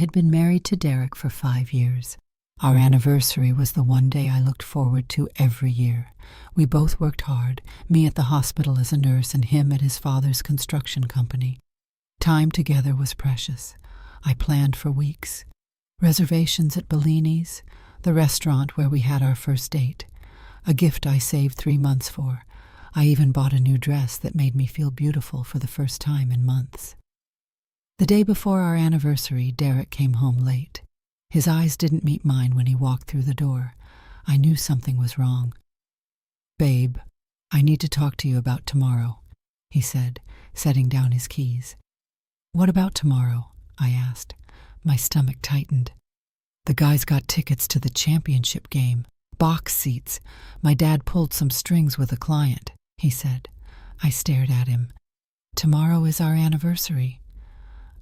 had been married to Derek for 5 years. Our anniversary was the one day I looked forward to every year. We both worked hard, me at the hospital as a nurse and him at his father's construction company. Time together was precious. I planned for weeks. Reservations at Bellini's, the restaurant where we had our first date, a gift I saved 3 months for. I even bought a new dress that made me feel beautiful for the first time in months. The day before our anniversary, Derek came home late. His eyes didn't meet mine when he walked through the door. I knew something was wrong. "Babe, I need to talk to you about tomorrow," he said, setting down his keys. "What about tomorrow?" I asked. My stomach tightened. "The guys got tickets to the championship game. Box seats. My dad pulled some strings with a client," he said. I stared at him. "Tomorrow is our anniversary."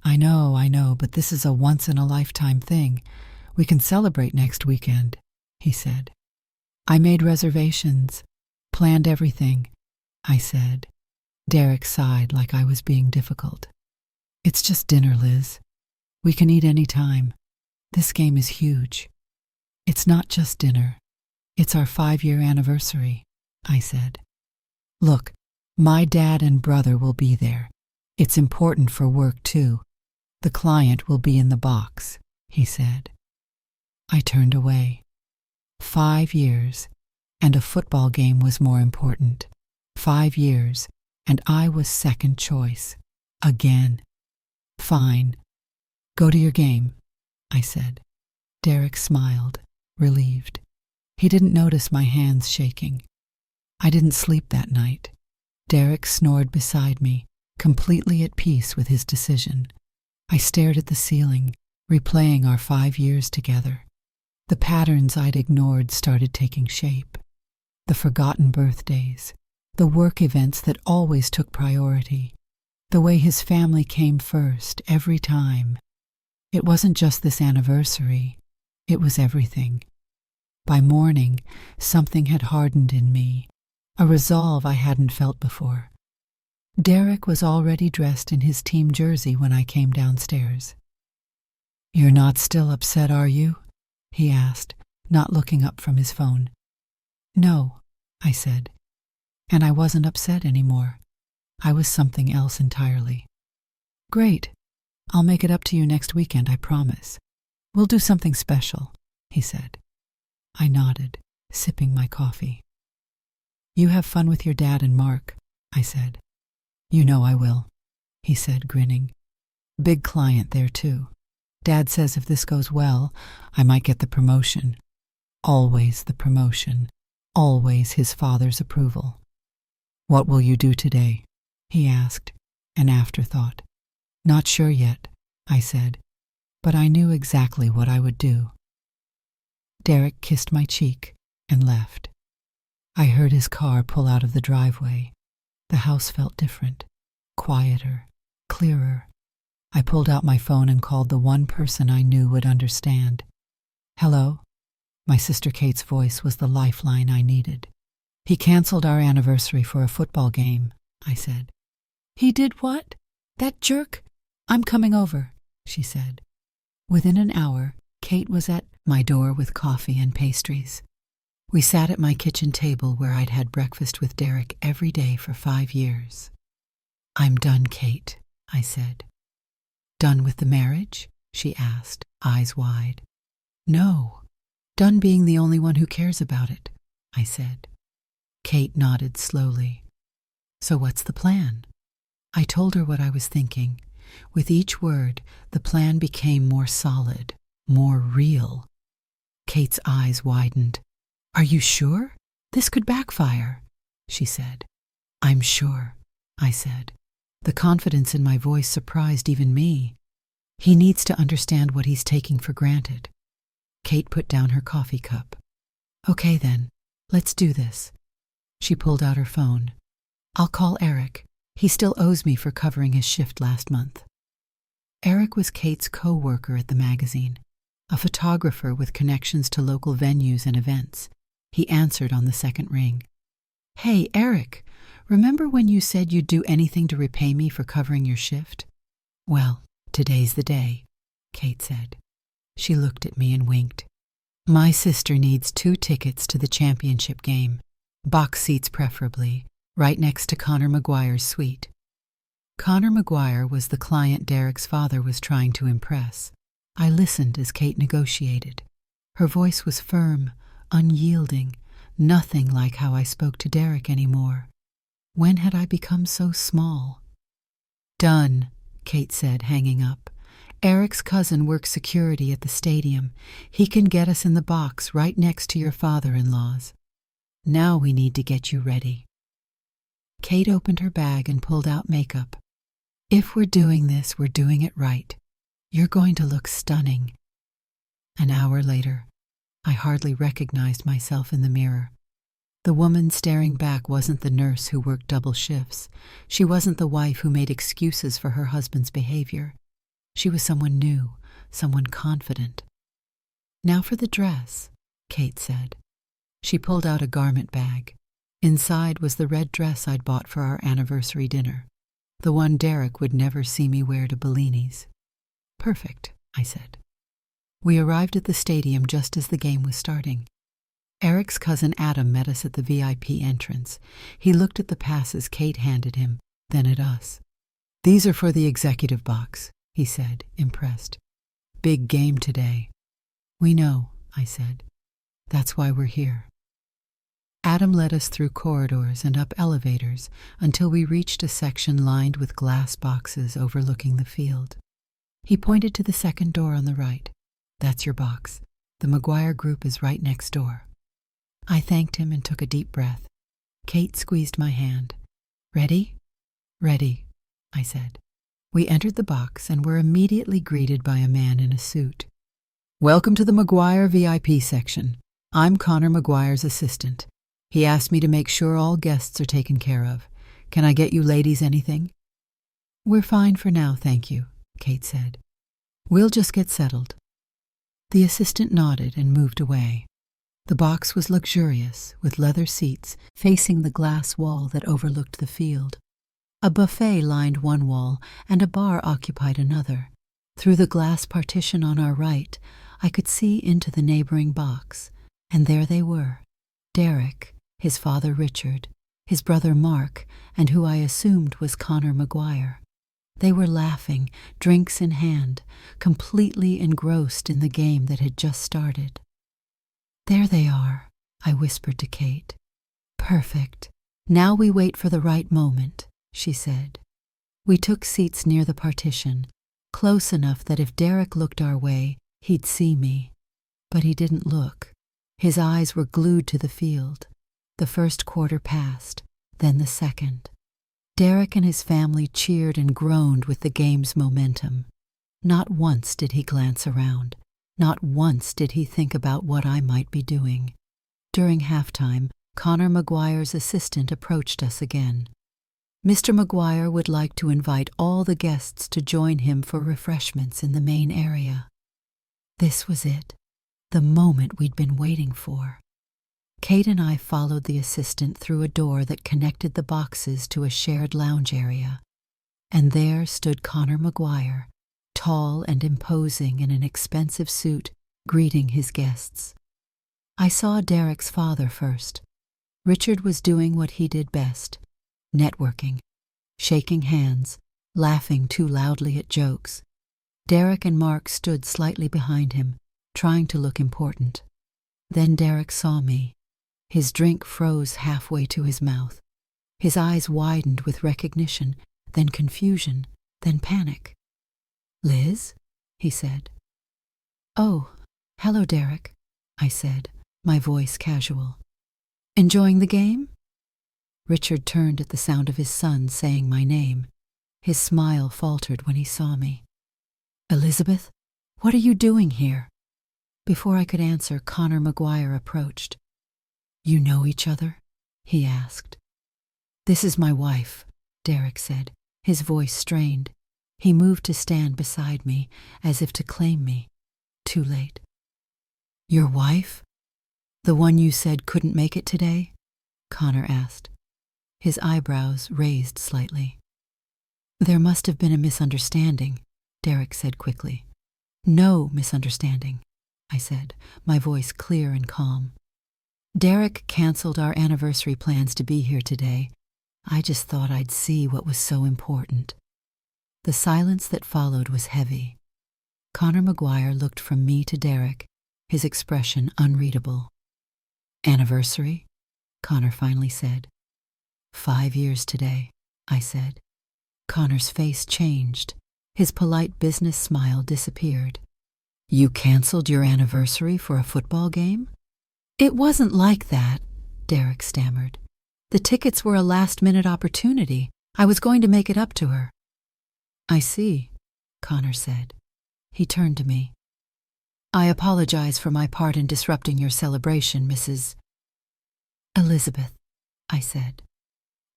I know, but this is a once-in-a-lifetime thing. We can celebrate next weekend," he said. "I made reservations, planned everything," I said. Derek sighed like I was being difficult. "It's just dinner, Liz. We can eat any time. This game is huge." "It's not just dinner. It's our 5-year anniversary," I said. "Look, my dad and brother will be there. It's important for work, too. The client will be in the box," he said. I turned away. 5 years, and a football game was more important. 5 years, and I was second choice. Again. "Fine. Go to your game," I said. Derek smiled, relieved. He didn't notice my hands shaking. I didn't sleep that night. Derek snored beside me, completely at peace with his decision. I stared at the ceiling, replaying our 5 years together. The patterns I'd ignored started taking shape. The forgotten birthdays, the work events that always took priority, the way his family came first every time. It wasn't just this anniversary, it was everything. By morning, something had hardened in me, a resolve I hadn't felt before. Derek was already dressed in his team jersey when I came downstairs. "You're not still upset, are you?" he asked, not looking up from his phone. "No," I said. And I wasn't upset anymore. I was something else entirely. "Great. I'll make it up to you next weekend, I promise. We'll do something special," he said. I nodded, sipping my coffee. "You have fun with your dad and Mark," I said. "You know I will," he said, grinning. "Big client there, too. Dad says if this goes well, I might get the promotion. Always the promotion. Always his father's approval." "What will you do today?" he asked, an afterthought. "Not sure yet," I said, but I knew exactly what I would do. Derek kissed my cheek and left. I heard his car pull out of the driveway. The house felt different, quieter, clearer. I pulled out my phone and called the one person I knew would understand. "Hello?" My sister Kate's voice was the lifeline I needed. "He canceled our anniversary for a football game," I said. "He did what? That jerk? I'm coming over," she said. Within an hour, Kate was at my door with coffee and pastries. We sat at my kitchen table where I'd had breakfast with Derek every day for 5 years. "I'm done, Kate," I said. "Done with the marriage?" she asked, eyes wide. "No, done being the only one who cares about it," I said. Kate nodded slowly. "So what's the plan?" I told her what I was thinking. With each word, the plan became more solid, more real. Kate's eyes widened. "Are you sure? This could backfire," she said. "I'm sure," I said. The confidence in my voice surprised even me. "He needs to understand what he's taking for granted." Kate put down her coffee cup. "Okay then, let's do this." She pulled out her phone. "I'll call Eric. He still owes me for covering his shift last month." Eric was Kate's co-worker at the magazine, a photographer with connections to local venues and events. He answered on the second ring. "Hey, Eric, remember when you said you'd do anything to repay me for covering your shift? Well, today's the day. Kate said. She looked at me and winked. My sister needs 2 tickets to the championship game, box seats preferably, right next to Connor McGuire's suite. Connor McGuire was the client Derek's father was trying to impress. I listened as Kate negotiated. Her voice was firm, unyielding, nothing like how I spoke to Derek anymore. When had I become so small? Done, Kate said, hanging up. Eric's cousin works security at the stadium. He can get us in the box right next to your father-in-law's. Now we need to get you ready. Kate opened her bag and pulled out makeup. If we're doing this, we're doing it right. You're going to look stunning. An hour later, I hardly recognized myself in the mirror. The woman staring back wasn't the nurse who worked double shifts. She wasn't the wife who made excuses for her husband's behavior. She was someone new, someone confident. Now for the dress, Kate said. She pulled out a garment bag. Inside was the red dress I'd bought for our anniversary dinner, the one Derek would never see me wear to Bellini's. Perfect, I said. We arrived at the stadium just as the game was starting. Eric's cousin Adam met us at the VIP entrance. He looked at the passes Kate handed him, then at us. These are for the executive box, he said, impressed. Big game today. We know, I said. That's why we're here. Adam led us through corridors and up elevators until we reached a section lined with glass boxes overlooking the field. He pointed to the second door on the right. That's your box. The McGuire group is right next door. I thanked him and took a deep breath. Kate squeezed my hand. Ready? Ready, I said. We entered the box and were immediately greeted by a man in a suit. Welcome to the McGuire VIP section. I'm Connor McGuire's assistant. He asked me to make sure all guests are taken care of. Can I get you ladies anything? We're fine for now, thank you, Kate said. We'll just get settled. The assistant nodded and moved away. The box was luxurious, with leather seats facing the glass wall that overlooked the field. A buffet lined one wall and a bar occupied another. Through the glass partition on our right, I could see into the neighboring box, and there they were, Derek, his father Richard, his brother Mark, and who I assumed was Connor McGuire. They were laughing, drinks in hand, completely engrossed in the game that had just started. There they are, I whispered to Kate. Perfect. Now we wait for the right moment, she said. We took seats near the partition, close enough that if Derek looked our way, he'd see me. But he didn't look. His eyes were glued to the field. The first quarter passed, then the second. Derek and his family cheered and groaned with the game's momentum. Not once did he glance around. Not once did he think about what I might be doing. During halftime, Connor McGuire's assistant approached us again. Mr. McGuire would like to invite all the guests to join him for refreshments in the main area. This was it, the moment we'd been waiting for. Kate and I followed the assistant through a door that connected the boxes to a shared lounge area. And there stood Connor McGuire, tall and imposing in an expensive suit, greeting his guests. I saw Derek's father first. Richard was doing what he did best, networking, shaking hands, laughing too loudly at jokes. Derek and Mark stood slightly behind him, trying to look important. Then Derek saw me. His drink froze halfway to his mouth. His eyes widened with recognition, then confusion, then panic. Liz? He said. Oh, hello, Derek, I said, my voice casual. Enjoying the game? Richard turned at the sound of his son saying my name. His smile faltered when he saw me. Elizabeth, what are you doing here? Before I could answer, Connor McGuire approached. You know each other? He asked. This is my wife, Derek said, his voice strained. He moved to stand beside me, as if to claim me. Too late. Your wife? The one you said couldn't make it today? Connor asked. His eyebrows raised slightly. There must have been a misunderstanding, Derek said quickly. No misunderstanding, I said, my voice clear and calm. Derek canceled our anniversary plans to be here today. I just thought I'd see what was so important. The silence that followed was heavy. Connor McGuire looked from me to Derek, his expression unreadable. Anniversary? Connor finally said. 5 years today, I said. Connor's face changed. His polite business smile disappeared. You canceled your anniversary for a football game? It wasn't like that, Derek stammered. The tickets were a last-minute opportunity. I was going to make it up to her. I see, Connor said. He turned to me. I apologize for my part in disrupting your celebration, Mrs. Elizabeth, I said.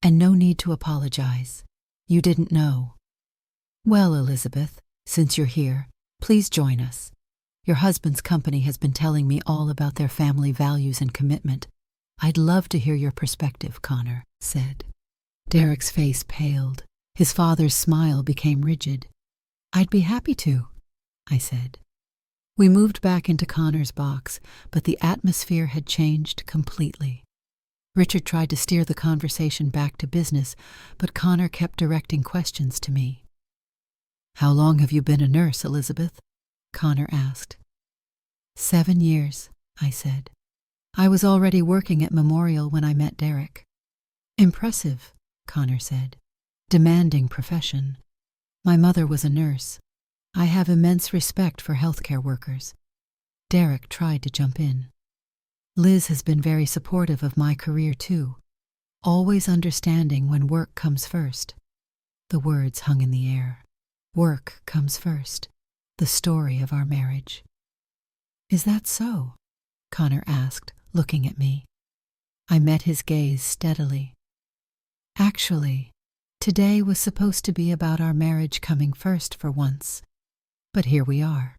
And no need to apologize. You didn't know. Well, Elizabeth, since you're here, please join us. Your husband's company has been telling me all about their family values and commitment. I'd love to hear your perspective, Connor said. Derek's face paled. His father's smile became rigid. I'd be happy to, I said. We moved back into Connor's box, but the atmosphere had changed completely. Richard tried to steer the conversation back to business, but Connor kept directing questions to me. How long have you been a nurse, Elizabeth? Connor asked. 7 years, I said. I was already working at Memorial when I met Derek. Impressive, Connor said. Demanding profession. My mother was a nurse. I have immense respect for healthcare workers. Derek tried to jump in. Liz has been very supportive of my career too, always understanding when work comes first. The words hung in the air. Work comes first. The story of our marriage. Is that so? Connor asked, looking at me. I met his gaze steadily. Actually, today was supposed to be about our marriage coming first for once. But here we are.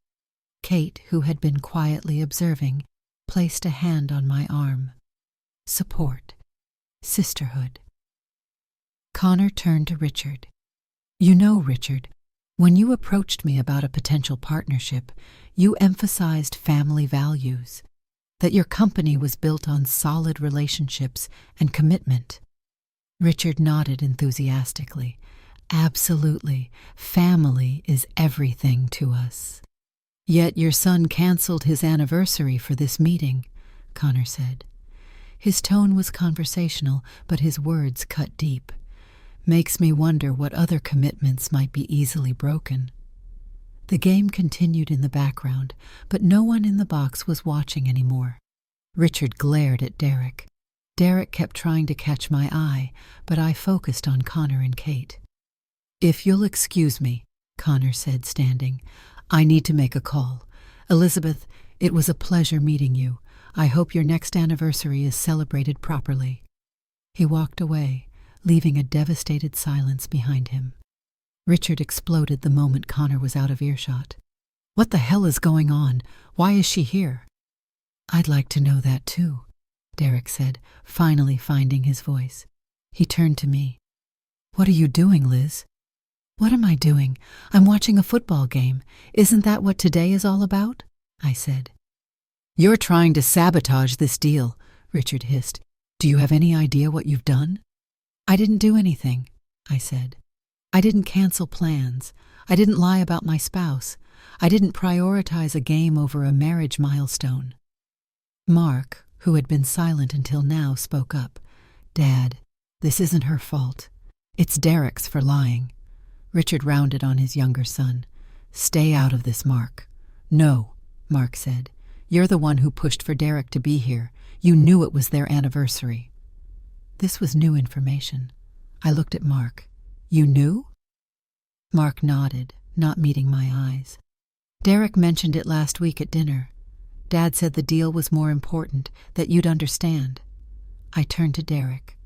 Kate, who had been quietly observing, placed a hand on my arm. Support. Sisterhood. Connor turned to Richard. You know, Richard, when you approached me about a potential partnership, you emphasized family values, that your company was built on solid relationships and commitment. Richard nodded enthusiastically. Absolutely, family is everything to us. Yet your son canceled his anniversary for this meeting, Connor said. His tone was conversational, but his words cut deep. Makes me wonder what other commitments might be easily broken. The game continued in the background, but no one in the box was watching anymore. Richard glared at Derek. Derek kept trying to catch my eye, but I focused on Connor and Kate. If you'll excuse me, Connor said, standing, I need to make a call. Elizabeth, it was a pleasure meeting you. I hope your next anniversary is celebrated properly. He walked away, leaving a devastated silence behind him. Richard exploded the moment Connor was out of earshot. What the hell is going on? Why is she here? I'd like to know that too, Derek said, finally finding his voice. He turned to me. What are you doing, Liz? What am I doing? I'm watching a football game. Isn't that what today is all about? I said. You're trying to sabotage this deal, Richard hissed. Do you have any idea what you've done? I didn't do anything, I said. I didn't cancel plans. I didn't lie about my spouse. I didn't prioritize a game over a marriage milestone. Mark, who had been silent until now, spoke up. Dad, this isn't her fault. It's Derek's for lying. Richard rounded on his younger son. Stay out of this, Mark. No, Mark said. You're the one who pushed for Derek to be here. You knew it was their anniversary. This was new information. I looked at Mark. You knew? Mark nodded, not meeting my eyes. Derek mentioned it last week at dinner. Dad said the deal was more important, that you'd understand. I turned to Derek.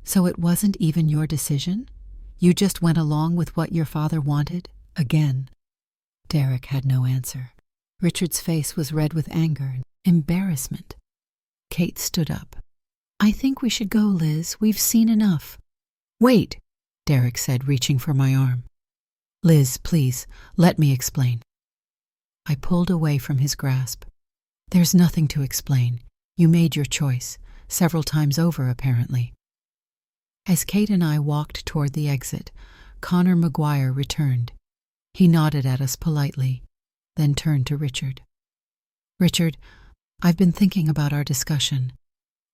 So it wasn't even your decision? You just went along with what your father wanted? Again. Derek had no answer. Richard's face was red with anger and embarrassment. Kate stood up. I think we should go, Liz. We've seen enough. Wait, Derek said, reaching for my arm. Liz, please, let me explain. I pulled away from his grasp. There's nothing to explain. You made your choice, several times over, apparently. As Kate and I walked toward the exit, Connor McGuire returned. He nodded at us politely, then turned to Richard. Richard, I've been thinking about our discussion.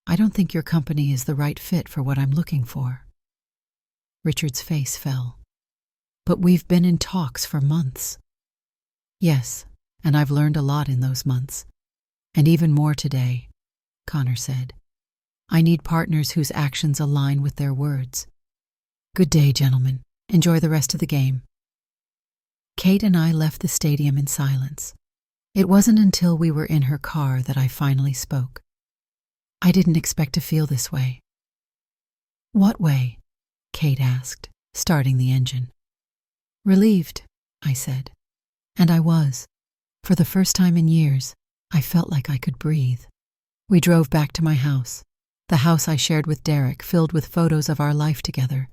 I don't think your company is the right fit for what I'm looking for. Richard's face fell. But we've been in talks for months. Yes, and I've learned a lot in those months. And even more today, Connor said. I need partners whose actions align with their words. Good day, gentlemen. Enjoy the rest of the game. Kate and I left the stadium in silence. It wasn't until we were in her car that I finally spoke. I didn't expect to feel this way. What way? Kate asked, starting the engine. Relieved, I said. And I was. For the first time in years, I felt like I could breathe. We drove back to my house, the house I shared with Derek, filled with photos of our life together,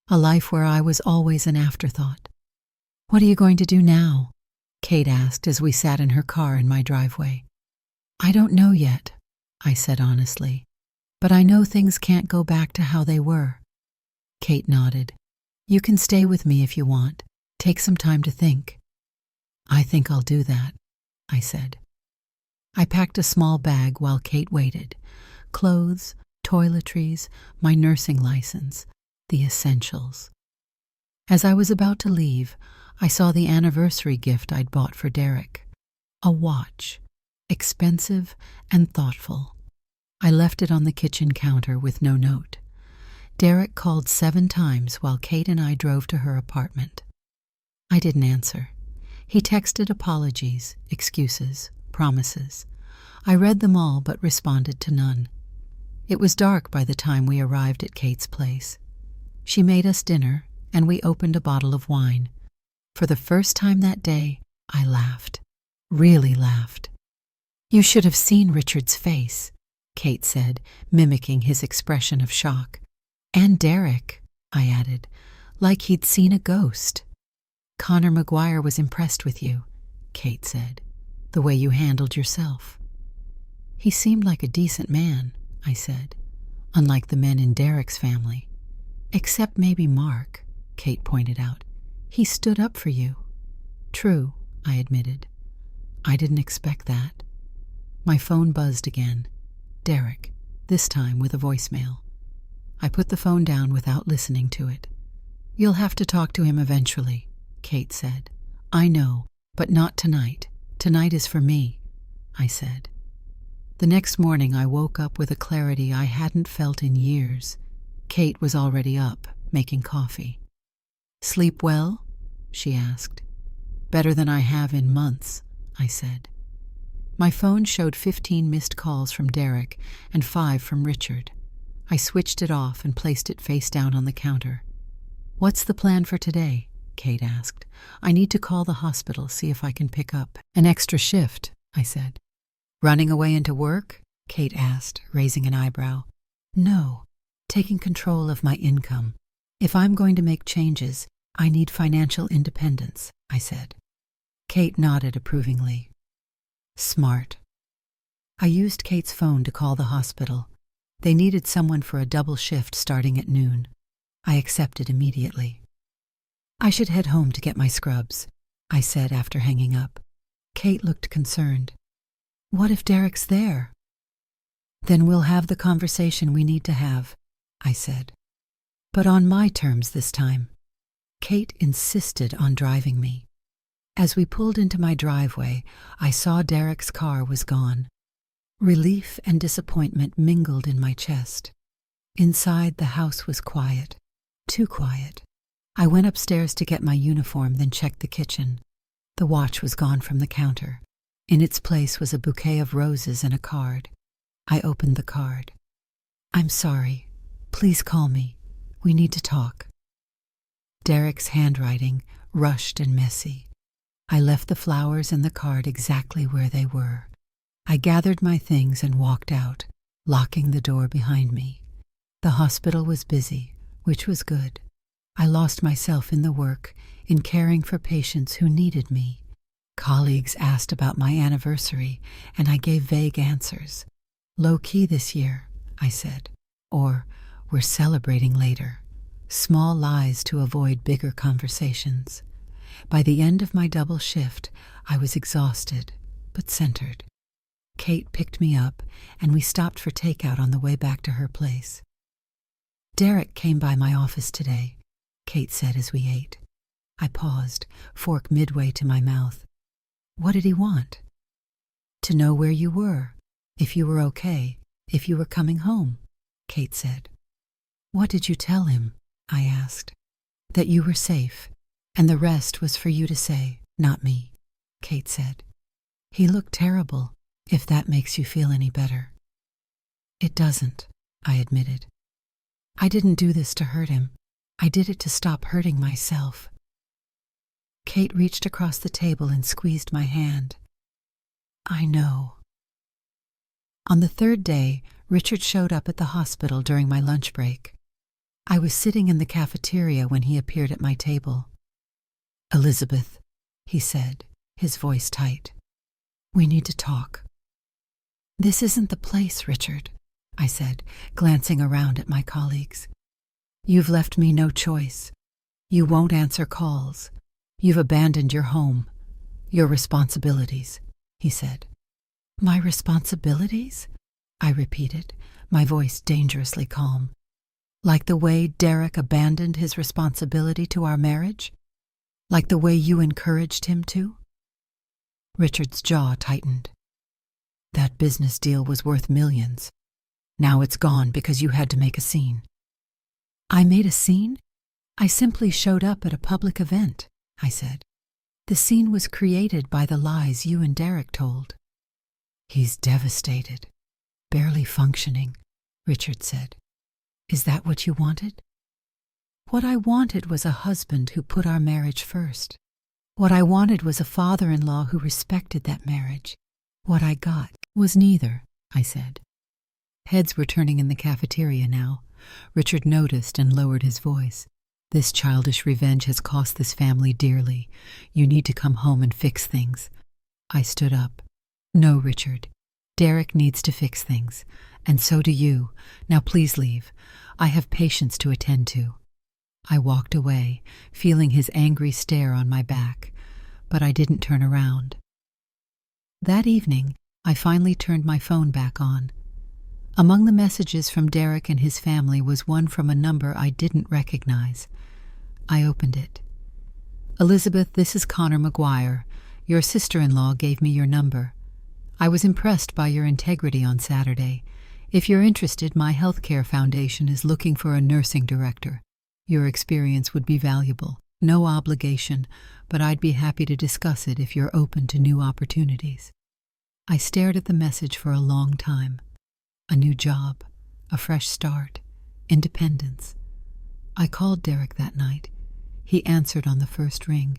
a life where I was always an afterthought. What are you going to do now? Kate asked as we sat in her car in my driveway. I don't know yet, I said honestly, but I know things can't go back to how they were. Kate nodded. You can stay with me if you want. Take some time to think. I think I'll do that, I said. I packed a small bag while Kate waited. Clothes, toiletries, my nursing license, the essentials. As I was about to leave, I saw the anniversary gift I'd bought for Derek. A watch, expensive and thoughtful. I left it on the kitchen counter with no note. Derek called 7 times while Kate and I drove to her apartment. I didn't answer. He texted apologies, excuses, promises. I read them all but responded to none. It was dark by the time we arrived at Kate's place. She made us dinner, and we opened a bottle of wine. For the first time that day, I laughed. Really laughed. You should have seen Richard's face, Kate said, mimicking his expression of shock. And Derek, I added, like he'd seen a ghost. Connor McGuire was impressed with you, Kate said, the way you handled yourself. He seemed like a decent man, I said, unlike the men in Derek's family. Except maybe Mark, Kate pointed out. He stood up for you. True, I admitted. I didn't expect that. My phone buzzed again. Derek, this time with a voicemail. I put the phone down without listening to it. You'll have to talk to him eventually, Kate said. I know, but not tonight. Tonight is for me, I said. The next morning I woke up with a clarity I hadn't felt in years. Kate was already up, making coffee. Sleep well? She asked. Better than I have in months, I said. My phone showed 15 missed calls from Derek and 5 from Richard. I switched it off and placed it face down on the counter. What's the plan for today? Kate asked. I need to call the hospital, see if I can pick up an extra shift, I said. Running away into work? Kate asked, raising an eyebrow. No, taking control of my income. If I'm going to make changes, I need financial independence, I said. Kate nodded approvingly. Smart. I used Kate's phone to call the hospital. They needed someone for a double shift starting at noon. I accepted immediately. I should head home to get my scrubs, I said after hanging up. Kate looked concerned. What if Derek's there? Then we'll have the conversation we need to have, I said. But on my terms this time. Kate insisted on driving me. As we pulled into my driveway, I saw Derek's car was gone. Relief and disappointment mingled in my chest. Inside, the house was quiet. Too quiet. I went upstairs to get my uniform, then checked the kitchen. The watch was gone from the counter. In its place was a bouquet of roses and a card. I opened the card. I'm sorry. Please call me. We need to talk. Derek's handwriting, rushed and messy. I left the flowers and the card exactly where they were. I gathered my things and walked out, locking the door behind me. The hospital was busy, which was good. I lost myself in the work, in caring for patients who needed me. Colleagues asked about my anniversary, and I gave vague answers. Low-key this year, I said. Or, we're celebrating later. Small lies to avoid bigger conversations. By the end of my double shift, I was exhausted, but centered. Kate picked me up, and we stopped for takeout on the way back to her place. Derek came by my office today, Kate said as we ate. I paused, fork midway to my mouth. What did he want? To know where you were, if you were okay, if you were coming home, Kate said. What did you tell him? I asked. That you were safe, and the rest was for you to say, not me, Kate said. He looked terrible, if that makes you feel any better. It doesn't, I admitted. I didn't do this to hurt him. I did it to stop hurting myself. Kate reached across the table and squeezed my hand. I know. On the third day, Richard showed up at the hospital during my lunch break. I was sitting in the cafeteria when he appeared at my table. Elizabeth, he said, his voice tight. We need to talk. This isn't the place, Richard, I said, glancing around at my colleagues. You've left me no choice. You won't answer calls. You've abandoned your home, your responsibilities, he said. My responsibilities? I repeated, my voice dangerously calm. Like the way Derek abandoned his responsibility to our marriage? Like the way you encouraged him to? Richard's jaw tightened. That business deal was worth millions. Now it's gone because you had to make a scene. I made a scene? I simply showed up at a public event, I said. The scene was created by the lies you and Derek told. He's devastated, barely functioning, Richard said. Is that what you wanted? What I wanted was a husband who put our marriage first. What I wanted was a father-in-law who respected that marriage. What I got was neither, I said. Heads were turning in the cafeteria now. Richard noticed and lowered his voice. This childish revenge has cost this family dearly. You need to come home and fix things. I stood up. No, Richard. Derek needs to fix things. And so do you. Now please leave. I have patients to attend to. I walked away, feeling his angry stare on my back, but I didn't turn around. That evening, I finally turned my phone back on. Among the messages from Derek and his family was one from a number I didn't recognize. I opened it. Elizabeth, this is Connor McGuire. Your sister-in-law gave me your number. I was impressed by your integrity on Saturday. If you're interested, my healthcare foundation is looking for a nursing director. Your experience would be valuable. No obligation, but I'd be happy to discuss it if you're open to new opportunities. I stared at the message for a long time. A new job, a fresh start, independence. I called Derek that night. He answered on the first ring.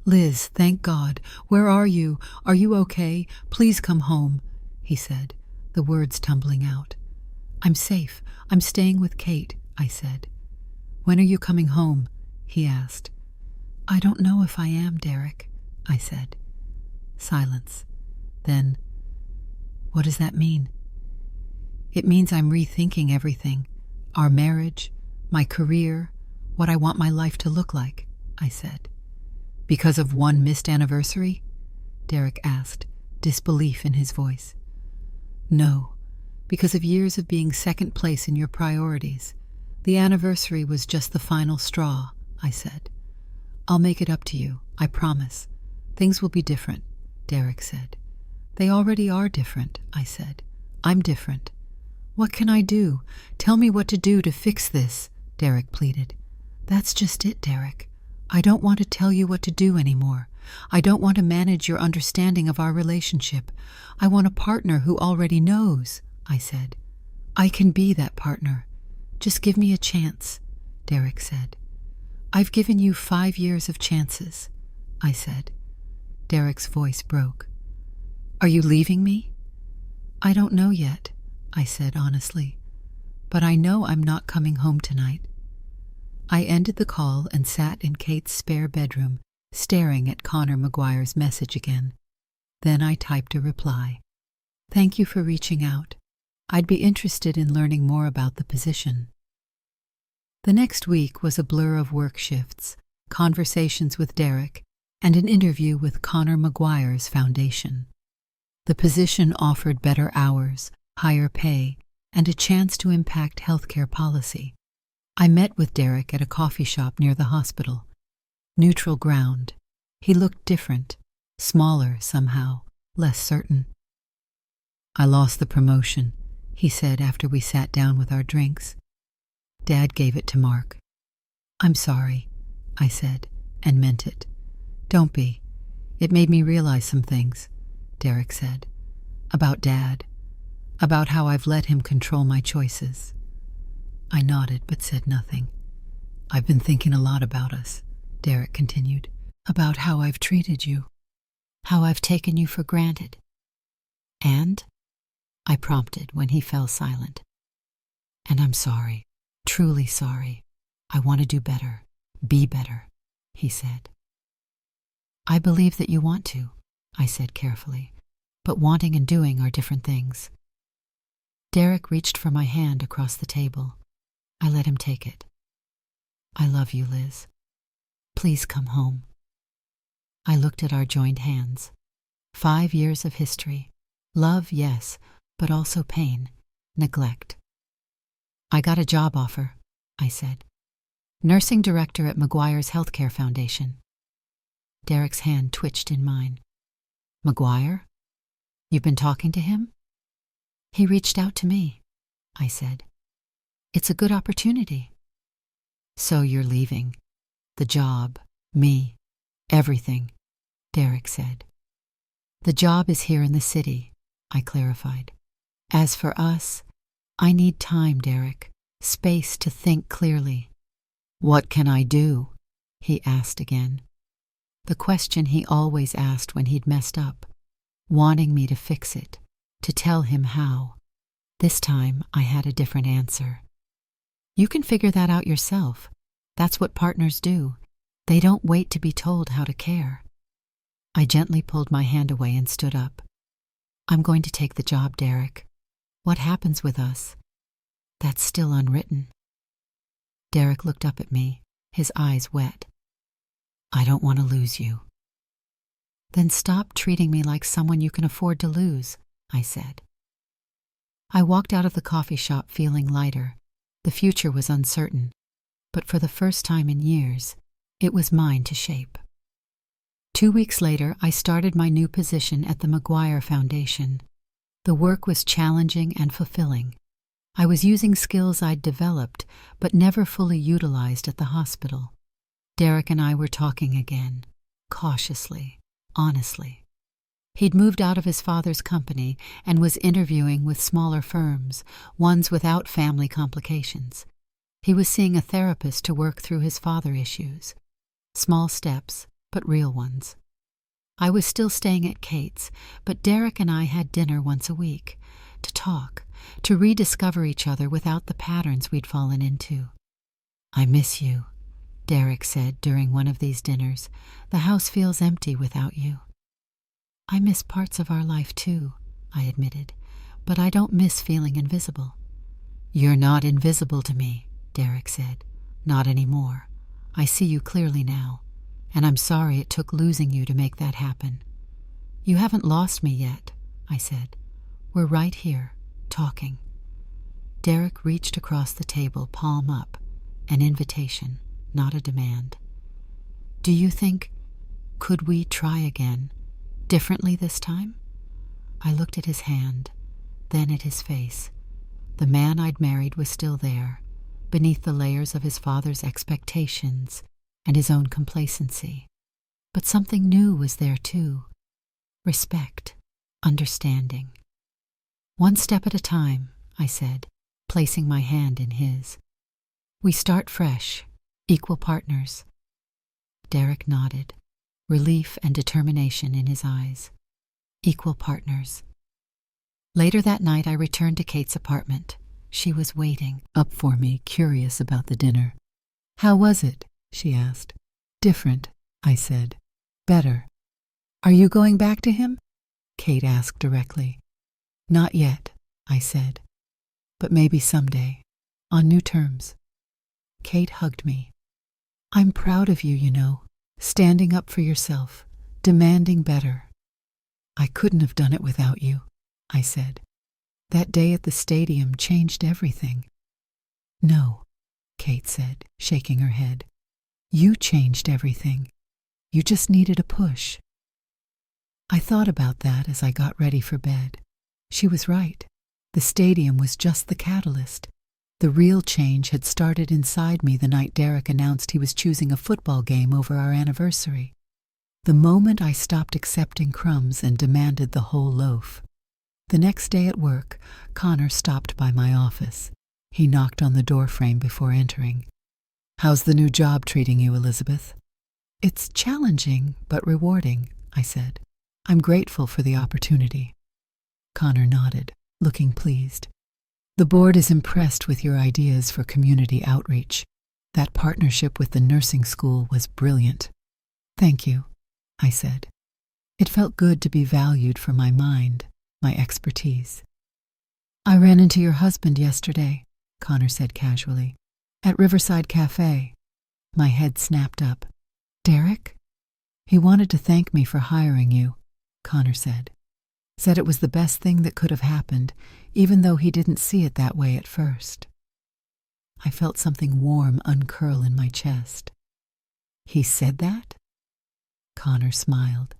Liz, thank God. Where are you? Are you okay? Please come home, he said, the words tumbling out. I'm safe. I'm staying with Kate, I said. When are you coming home? He asked. I don't know if I am, Derek, I said. Silence. Then, what does that mean? It means I'm rethinking everything. Our marriage, my career, what I want my life to look like, I said. Because of one missed anniversary? Derek asked, disbelief in his voice. No, because of years of being second place in your priorities. The anniversary was just the final straw, I said. I'll make it up to you, I promise. Things will be different, Derek said. They already are different, I said. I'm different. What can I do? Tell me what to do to fix this, Derek pleaded. That's just it, Derek. I don't want to tell you what to do anymore. I don't want to manage your understanding of our relationship. I want a partner who already knows, I said. I can be that partner. Just give me a chance, Derek said. I've given you 5 years of chances, I said. Derek's voice broke. Are you leaving me? I don't know yet, I said honestly, but I know I'm not coming home tonight. I ended the call and sat in Kate's spare bedroom, staring at Connor McGuire's message again. Then I typed a reply. Thank you for reaching out. I'd be interested in learning more about the position. The next week was a blur of work shifts, conversations with Derek, and an interview with Connor McGuire's foundation. The position offered better hours, higher pay, and a chance to impact healthcare policy. I met with Derek at a coffee shop near the hospital. Neutral ground. He looked different, smaller somehow, less certain. I lost the promotion, he said after we sat down with our drinks. Dad gave it to Mark. I'm sorry, I said, and meant it. Don't be. It made me realize some things, Derek said. About Dad. About how I've let him control my choices. I nodded but said nothing. I've been thinking a lot about us, Derek continued. About how I've treated you. How I've taken you for granted. And? I prompted when he fell silent. And I'm sorry. Truly sorry. I want to do better. Be better, he said. I believe that you want to, I said carefully, but wanting and doing are different things. Derek reached for my hand across the table. I let him take it. I love you, Liz. Please come home. I looked at our joined hands. 5 years of history. Love, yes, but also pain, neglect. I got a job offer, I said. Nursing director at McGuire's Healthcare Foundation. Derek's hand twitched in mine. McGuire? You've been talking to him? He reached out to me, I said. It's a good opportunity. So you're leaving. The job, me, everything, Derek said. The job is here in the city, I clarified. As for us, I need time, Derek, space to think clearly. What can I do? He asked again. The question he always asked when he'd messed up, wanting me to fix it, to tell him how. This time I had a different answer. You can figure that out yourself. That's what partners do. They don't wait to be told how to care. I gently pulled my hand away and stood up. I'm going to take the job, Derek. What happens with us? That's still unwritten. Derek looked up at me, his eyes wet. I don't want to lose you. Then stop treating me like someone you can afford to lose, I said. I walked out of the coffee shop feeling lighter. The future was uncertain, but for the first time in years, it was mine to shape. 2 weeks later, I started my new position at the McGuire Foundation. The work was challenging and fulfilling. I was using skills I'd developed, but never fully utilized at the hospital. Derek and I were talking again, cautiously, honestly. He'd moved out of his father's company and was interviewing with smaller firms, ones without family complications. He was seeing a therapist to work through his father issues. Small steps, but real ones. I was still staying at Kate's, but Derek and I had dinner once a week, to talk, to rediscover each other without the patterns we'd fallen into. I miss you, Derek said during one of these dinners. The house feels empty without you. I miss parts of our life too, I admitted, but I don't miss feeling invisible. You're not invisible to me, Derek said. Not anymore. I see you clearly now, and I'm sorry it took losing you to make that happen. You haven't lost me yet, I said. We're right here, talking. Derek reached across the table, palm up, an invitation, not a demand. Do you think, could we try again, differently this time? I looked at his hand, then at his face. The man I'd married was still there, beneath the layers of his father's expectations and his own complacency. But something new was there too. Respect, understanding. One step at a time, I said, placing my hand in his. We start fresh, equal partners. Derek nodded, relief and determination in his eyes. Equal partners. Later that night I returned to Kate's apartment. She was waiting up for me, curious about the dinner. How was it? She asked. Different, I said. Better. Are you going back to him? Kate asked directly. Not yet, I said. But maybe someday, on new terms. Kate hugged me. I'm proud of you, you know, standing up for yourself, demanding better. I couldn't have done it without you, I said. That day at the stadium changed everything. No, Kate said, shaking her head. You changed everything. You just needed a push. I thought about that as I got ready for bed. She was right. The stadium was just the catalyst. The real change had started inside me the night Derek announced he was choosing a football game over our anniversary. The moment I stopped accepting crumbs and demanded the whole loaf. The next day at work, Connor stopped by my office. He knocked on the doorframe before entering. How's the new job treating you, Elizabeth? It's challenging, but rewarding, I said. I'm grateful for the opportunity. Connor nodded, looking pleased. The board is impressed with your ideas for community outreach. That partnership with the nursing school was brilliant. Thank you, I said. It felt good to be valued for my mind, my expertise. I ran into your husband yesterday, Connor said casually, at Riverside Cafe. My head snapped up. Derek? He wanted to thank me for hiring you, Connor said. Said it was the best thing that could have happened, even though he didn't see it that way at first. I felt something warm uncurl in my chest. He said that? Connor smiled.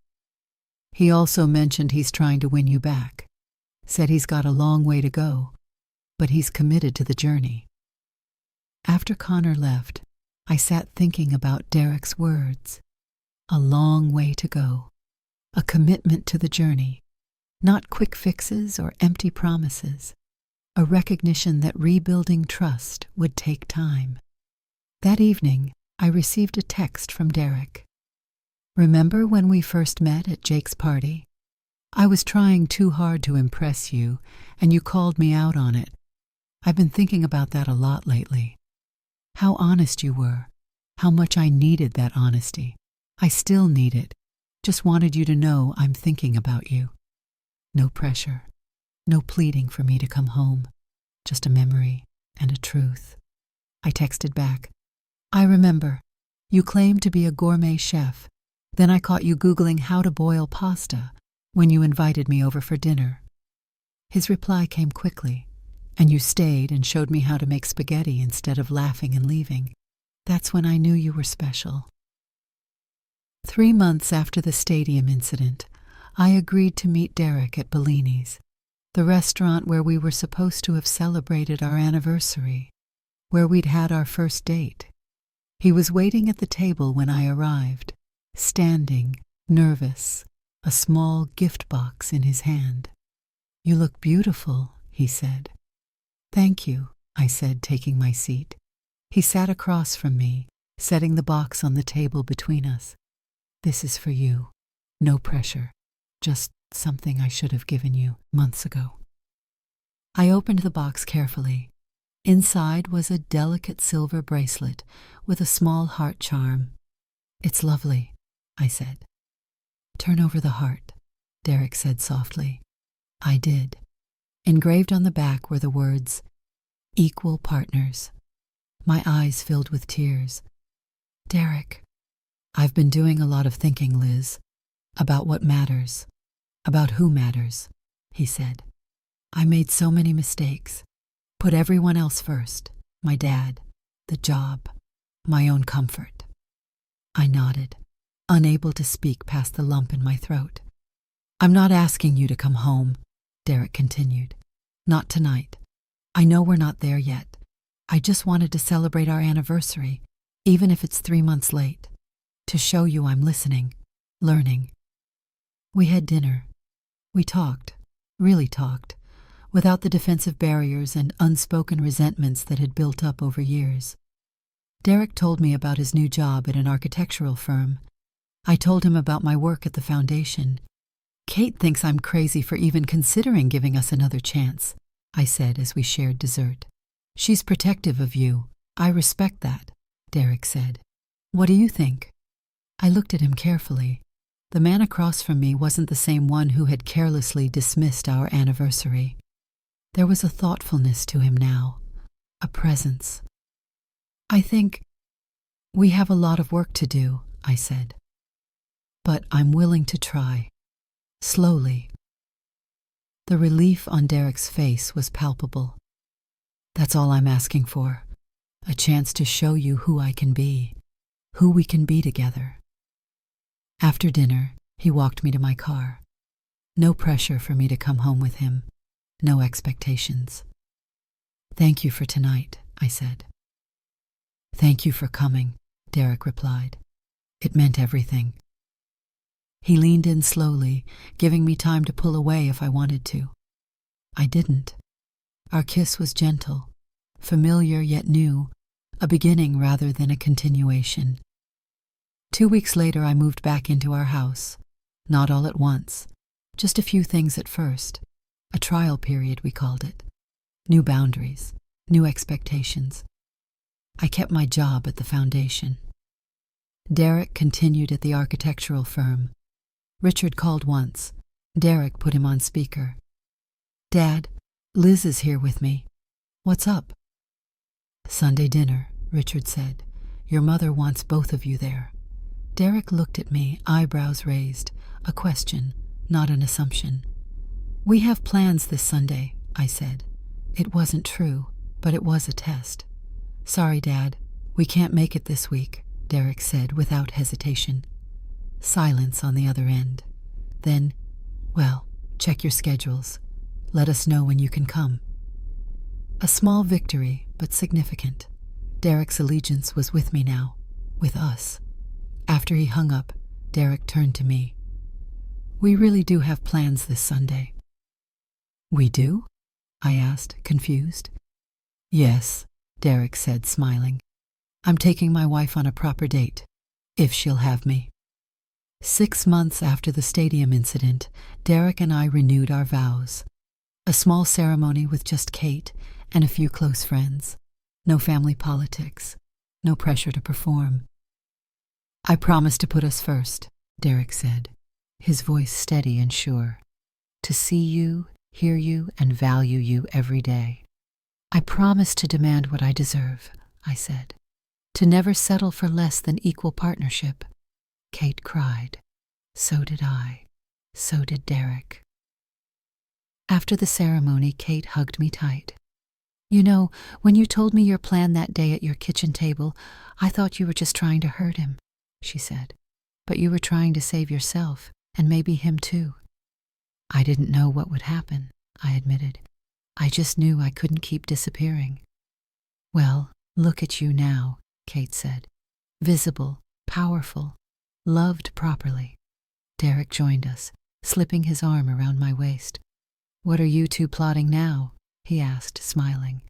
He also mentioned he's trying to win you back. Said he's got a long way to go, but he's committed to the journey. After Connor left, I sat thinking about Derek's words. A long way to go. A commitment to the journey. Not quick fixes or empty promises. A recognition that rebuilding trust would take time. That evening, I received a text from Derek. Remember when we first met at Jake's party? I was trying too hard to impress you, and you called me out on it. I've been thinking about that a lot lately. How honest you were. How much I needed that honesty. I still need it. Just wanted you to know I'm thinking about you. No pressure. No pleading for me to come home. Just a memory and a truth. I texted back. I remember. You claimed to be a gourmet chef. Then I caught you Googling how to boil pasta when you invited me over for dinner. His reply came quickly, and you stayed and showed me how to make spaghetti instead of laughing and leaving. That's when I knew you were special. 3 months after the stadium incident, I agreed to meet Derek at Bellini's, the restaurant where we were supposed to have celebrated our anniversary, where we'd had our first date. He was waiting at the table when I arrived, standing, nervous, a small gift box in his hand. You look beautiful, he said. Thank you, I said, taking my seat. He sat across from me, setting the box on the table between us. This is for you. No pressure. Just something I should have given you months ago. I opened the box carefully. Inside was a delicate silver bracelet with a small heart charm. It's lovely, I said. Turn over the heart, Derek said softly. I did. Engraved on the back were the words, Equal Partners. My eyes filled with tears. Derek, I've been doing a lot of thinking, Liz, about what matters, about who matters, he said. I made so many mistakes, put everyone else first, my dad, the job, my own comfort. I nodded, unable to speak past the lump in my throat. I'm not asking you to come home, Derek continued. Not tonight. I know we're not there yet. I just wanted to celebrate our anniversary, even if it's 3 months late, to show you I'm listening, learning. We had dinner. We talked, really talked, without the defensive barriers and unspoken resentments that had built up over years. Derek told me about his new job at an architectural firm. I told him about my work at the foundation. Kate thinks I'm crazy for even considering giving us another chance, I said as we shared dessert. She's protective of you. I respect that, Derek said. What do you think? I looked at him carefully. The man across from me wasn't the same one who had carelessly dismissed our anniversary. There was a thoughtfulness to him now, a presence. "I think we have a lot of work to do," I said. "But I'm willing to try. Slowly." The relief on Derek's face was palpable. "That's all I'm asking for. A chance to show you who I can be, who we can be together." After dinner, he walked me to my car. No pressure for me to come home with him, no expectations. "Thank you for tonight," I said. "Thank you for coming," Derek replied. "It meant everything." He leaned in slowly, giving me time to pull away if I wanted to. I didn't. Our kiss was gentle, familiar yet new, a beginning rather than a continuation. 2 weeks later, I moved back into our house. Not all at once, just a few things at first. A trial period, we called it. New boundaries, new expectations. I kept my job at the foundation. Derek continued at the architectural firm. Richard called once. Derek put him on speaker. "Dad, Liz is here with me. What's up?" "Sunday dinner," Richard said. "Your mother wants both of you there." Derek looked at me, eyebrows raised, a question, not an assumption. "We have plans this Sunday," I said. It wasn't true, but it was a test. "Sorry, Dad, we can't make it this week," Derek said without hesitation. Silence on the other end. Then, "Well, check your schedules. Let us know when you can come." A small victory, but significant. Derek's allegiance was with me now, with us. After he hung up, Derek turned to me. "We really do have plans this Sunday." "We do?" I asked, confused. "Yes," Derek said, smiling. "I'm taking my wife on a proper date, if she'll have me." 6 months after the stadium incident, Derek and I renewed our vows. A small ceremony with just Kate and a few close friends. No family politics. No pressure to perform. "I promise to put us first," Derek said, his voice steady and sure. "To see you, hear you, and value you every day. I promise to demand what I deserve," I said. "To never settle for less than equal partnership." Kate cried. So did I. So did Derek. After the ceremony, Kate hugged me tight. "You know, when you told me your plan that day at your kitchen table, I thought you were just trying to hurt him," she said. "But you were trying to save yourself, and maybe him too." "I didn't know what would happen," I admitted. "I just knew I couldn't keep disappearing." "Well, look at you now," Kate said. "Visible, powerful, loved properly." Derek joined us, slipping his arm around my waist. "What are you two plotting now?" he asked, smiling.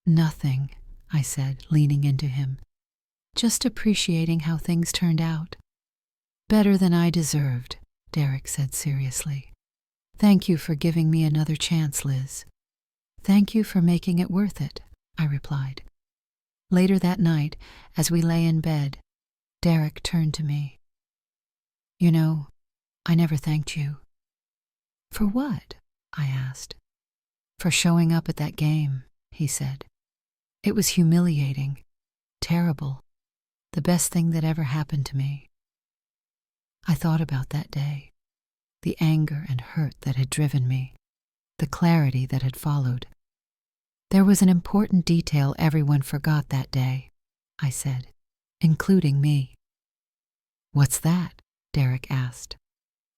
"Nothing," I said, leaning into him. "Just appreciating how things turned out." "Better than I deserved," Derek said seriously. "Thank you for giving me another chance, Liz." "Thank you for making it worth it," I replied. Later that night, as we lay in bed, Derek turned to me. "You know, I never thanked you." "For what?" I asked. "For showing up at that game," he said. "It was humiliating, terrible, the best thing that ever happened to me." I thought about that day, the anger and hurt that had driven me, the clarity that had followed. "There was an important detail everyone forgot that day," I said, "including me." "What's that?" Derek asked.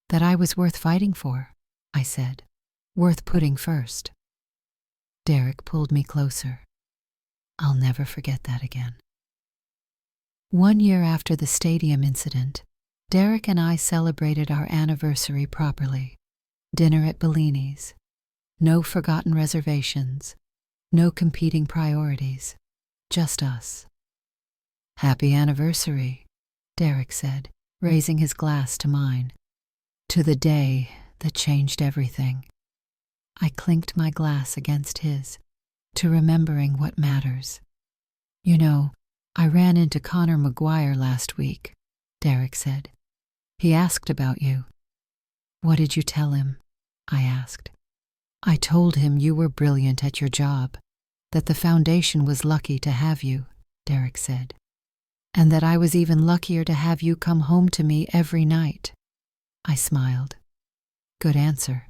"That I was worth fighting for," I said, "worth putting first." Derek pulled me closer. I'll never forget that again. 1 year after the stadium incident, Derek and I celebrated our anniversary properly. Dinner at Bellini's. No forgotten reservations. No competing priorities. Just us. "Happy anniversary," Derek said, raising his glass to mine. "To the day that changed everything." I clinked my glass against his, to remembering what matters. "You know, I ran into Connor McGuire last week," Derek said. He asked about you. What did you tell him? I asked. I told him you were brilliant at your job, that the foundation was lucky to have you, Derek said, and that I was even luckier to have you come home to me every night. I smiled. Good answer.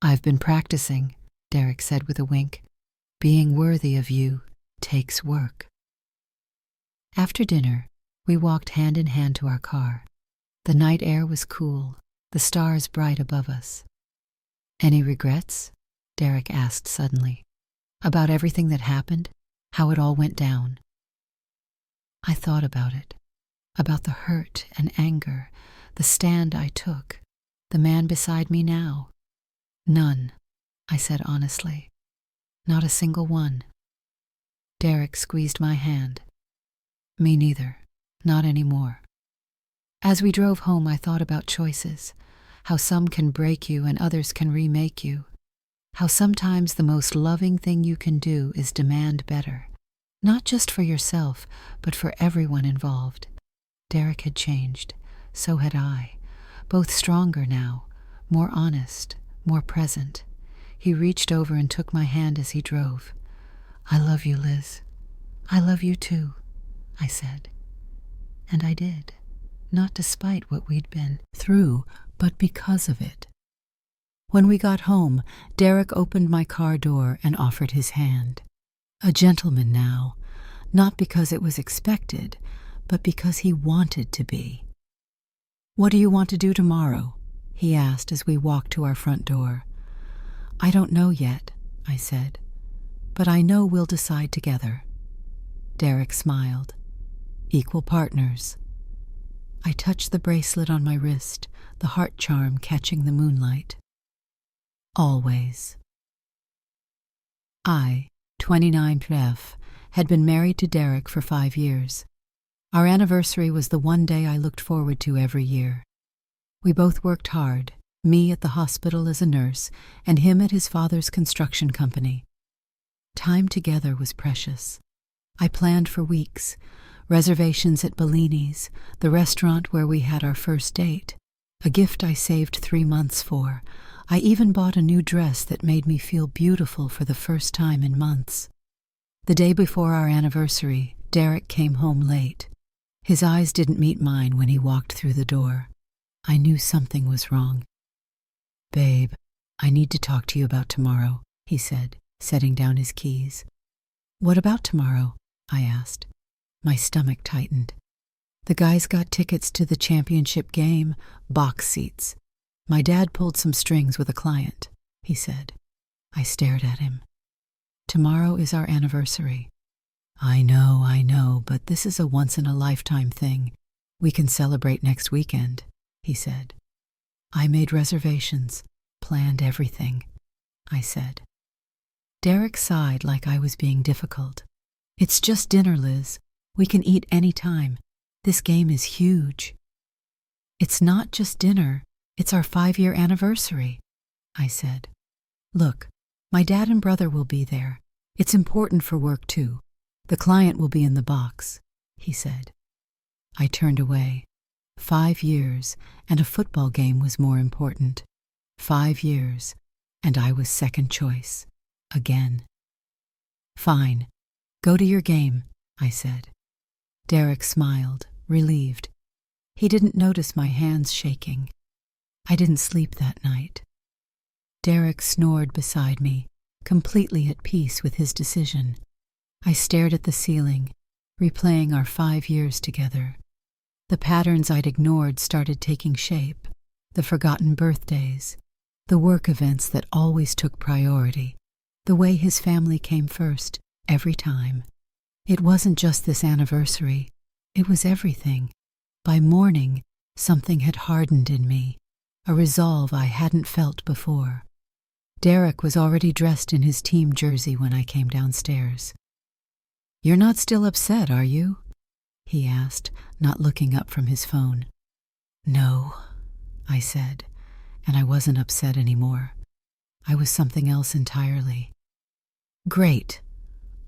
I've been practicing, Derek said with a wink. Being worthy of you takes work. After dinner, we walked hand in hand to our car. The night air was cool, the stars bright above us. Any regrets? Derek asked suddenly. About everything that happened, how it all went down. I thought about it, about the hurt and anger, the stand I took, the man beside me now. None, I said honestly. Not a single one. Derek squeezed my hand. Me neither, not anymore. As we drove home, I thought about choices, how some can break you and others can remake you, how sometimes the most loving thing you can do is demand better, not just for yourself, but for everyone involved. Derek had changed, so had I, both stronger now, more honest, more present. He reached over and took my hand as he drove. I love you, Liz. I love you too, I said. And I did, not despite what we'd been through, but because of it. When we got home, Derek opened my car door and offered his hand. A gentleman now, not because it was expected, but because he wanted to be. What do you want to do tomorrow? He asked as we walked to our front door. I don't know yet, I said, but I know we'll decide together. Derek smiled. Equal partners. I touched the bracelet on my wrist, the heart charm catching the moonlight. Always. I, 29 F, had been married to Derek for 5 years. Our anniversary was the one day I looked forward to every year. We both worked hard, me at the hospital as a nurse, and him at his father's construction company. Time together was precious. I planned for weeks, reservations at Bellini's, the restaurant where we had our first date, a gift I saved 3 months for. I even bought a new dress that made me feel beautiful for the first time in months. The day before our anniversary, Derek came home late. His eyes didn't meet mine when he walked through the door. I knew something was wrong. Babe, I need to talk to you about tomorrow, he said, setting down his keys. What about tomorrow? I asked. My stomach tightened. The guys got tickets to the championship game, box seats. My dad pulled some strings with a client, he said. I stared at him. Tomorrow is our anniversary. I know, but this is a once-in-a-lifetime thing. We can celebrate next weekend, he said. I made reservations, planned everything, I said. Derek sighed like I was being difficult. It's just dinner, Liz. We can eat any time. This game is huge. It's not just dinner. It's our 5-year anniversary, I said. Look, my dad and brother will be there. It's important for work, too. The client will be in the box, he said. I turned away. 5 years, and a football game was more important. 5 years, and I was second choice. Again. Fine. Go to your game, I said. Derek smiled, relieved. He didn't notice my hands shaking. I didn't sleep that night. Derek snored beside me, completely at peace with his decision. I stared at the ceiling, replaying our 5 years together. The patterns I'd ignored started taking shape, the forgotten birthdays, the work events that always took priority, the way his family came first, every time. It wasn't just this anniversary, it was everything. By morning, something had hardened in me, a resolve I hadn't felt before. Derek was already dressed in his team jersey when I came downstairs. You're not still upset, are you? He asked, not looking up from his phone. No, I said, and I wasn't upset anymore. I was something else entirely. Great.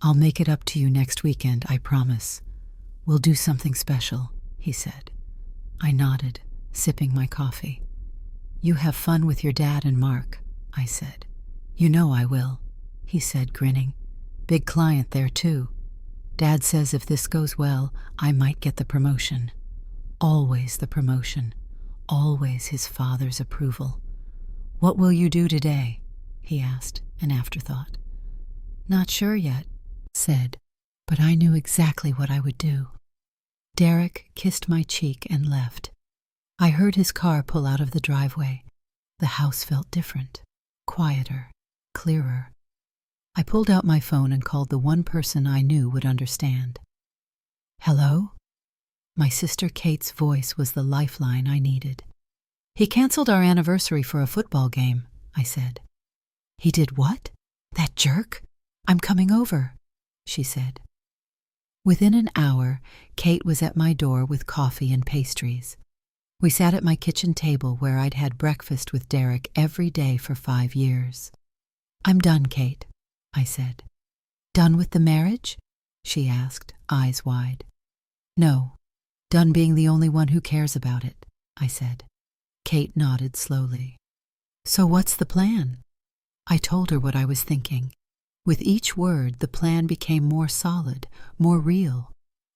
I'll make it up to you next weekend, I promise. We'll do something special, he said. I nodded, sipping my coffee. "You have fun with your dad and Mark," I said. "You know I will," he said, grinning. "Big client there, too. Dad says if this goes well, I might get the promotion." Always the promotion. Always his father's approval. "What will you do today?" he asked, an afterthought. "Not sure yet," said, but I knew exactly what I would do. Derek kissed my cheek and left. I heard his car pull out of the driveway. The house felt different, quieter, clearer. I pulled out my phone and called the one person I knew would understand. "Hello?" My sister Kate's voice was the lifeline I needed. "He canceled our anniversary for a football game," I said. "He did what? That jerk? I'm coming over," she said. Within an hour, Kate was at my door with coffee and pastries. We sat at my kitchen table where I'd had breakfast with Derek every day for 5 years. "I'm done, Kate," I said. "Done with the marriage?" she asked, eyes wide. "No, done being the only one who cares about it," I said. Kate nodded slowly. "So what's the plan?" I told her what I was thinking. With each word, the plan became more solid, more real.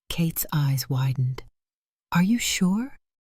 Kate's eyes widened. "Are you sure?"